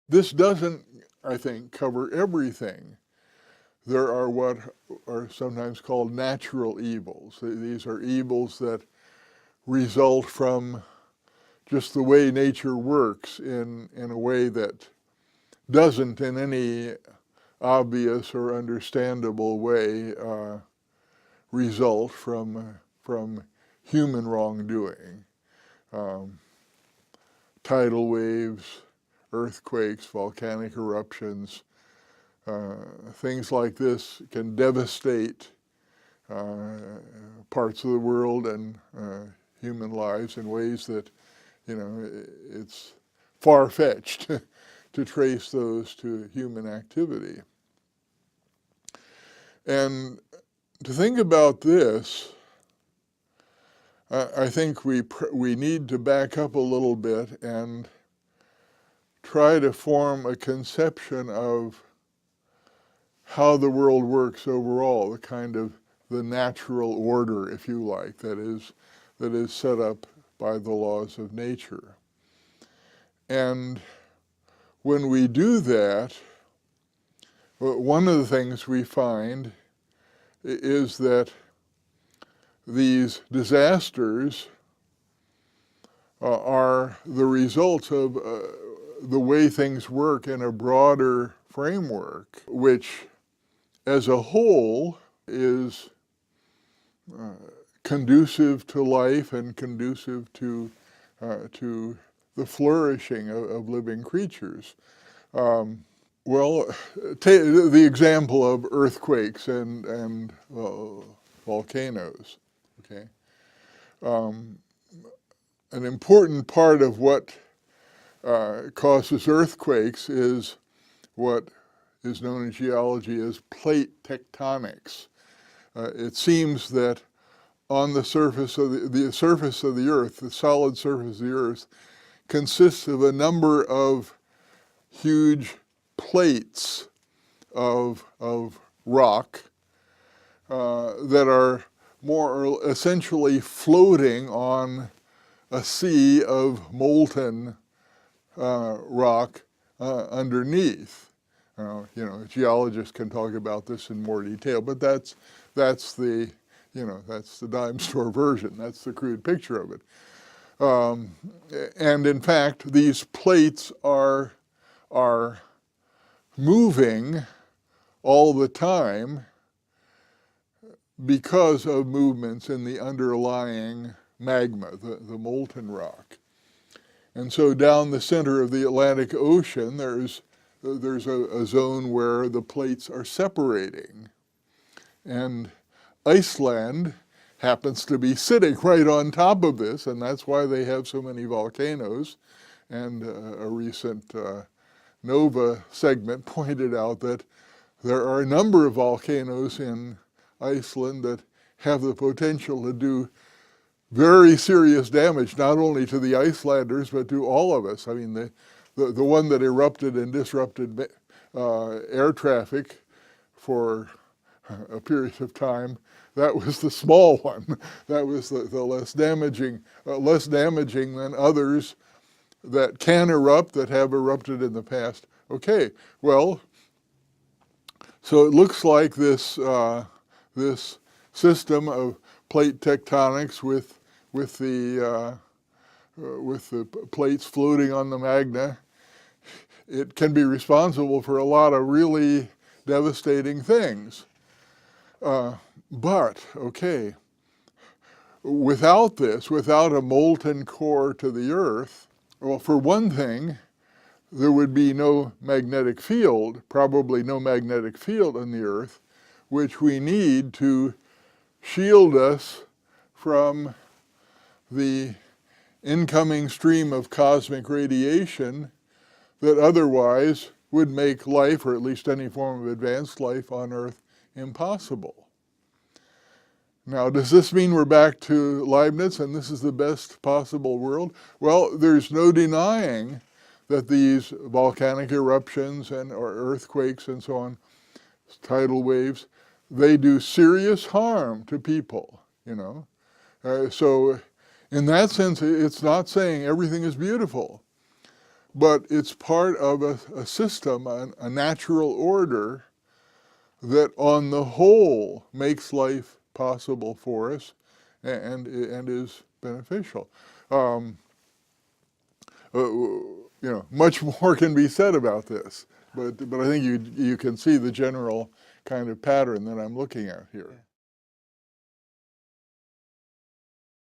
This doesn't, I think, cover everything. There are what are sometimes called natural evils. These are evils that result from just the way nature works in a way that doesn't in any obvious or understandable way result from human wrongdoing. Tidal waves, earthquakes, volcanic eruptions, things like this can devastate parts of the world and human lives in ways that, it's far-fetched to trace those to human activity. And to think about this, I think we need to back up a little bit and try to form a conception of how the world works overall, the natural order, if you like, that is set up by the laws of nature. And when we do that, one of the things we find is that these disasters are the results of the way things work in a broader framework, which as a whole is conducive to life and conducive to the flourishing of living creatures. Well, take the example of earthquakes and volcanoes. Okay, an important part of what causes earthquakes is what is known in geology as plate tectonics. It seems that on the surface of the surface of the Earth, the solid surface of the Earth, consists of a number of huge plates of rock that are essentially floating on a sea of molten rock underneath. Geologists can talk about this in more detail, but that's the dime store version. That's the crude picture of it. And in fact, these plates are moving all the time because of movements in the underlying magma, the molten rock. And so down the center of the Atlantic Ocean, there's a zone where the plates are separating. And Iceland happens to be sitting right on top of this, and that's why they have so many volcanoes. And a recent NOVA segment pointed out that there are a number of volcanoes in Iceland that have the potential to do very serious damage, not only to the Icelanders, but to all of us. I mean, the one that erupted and disrupted air traffic for a period of time, that was the small one. That was the less damaging than others that can erupt, that have erupted in the past. Okay, well, so it looks like this system of plate tectonics with the plates floating on the magma, it can be responsible for a lot of really devastating things. But, okay, without this, without a molten core to the Earth, well, for one thing, there would be no magnetic field, probably no magnetic field on the Earth, which we need to shield us from the incoming stream of cosmic radiation that otherwise would make life, or at least any form of advanced life on Earth, impossible. Now, does this mean we're back to Leibniz and this is the best possible world? Well, there's no denying that these volcanic eruptions or earthquakes and so on, tidal waves, they do serious harm to people, So in that sense, it's not saying everything is beautiful. but it's part of a system, a natural order that on the whole makes life possible for us and is beneficial. Um, much more can be said about this, but I think you can see the general kind of pattern that I'm looking at here.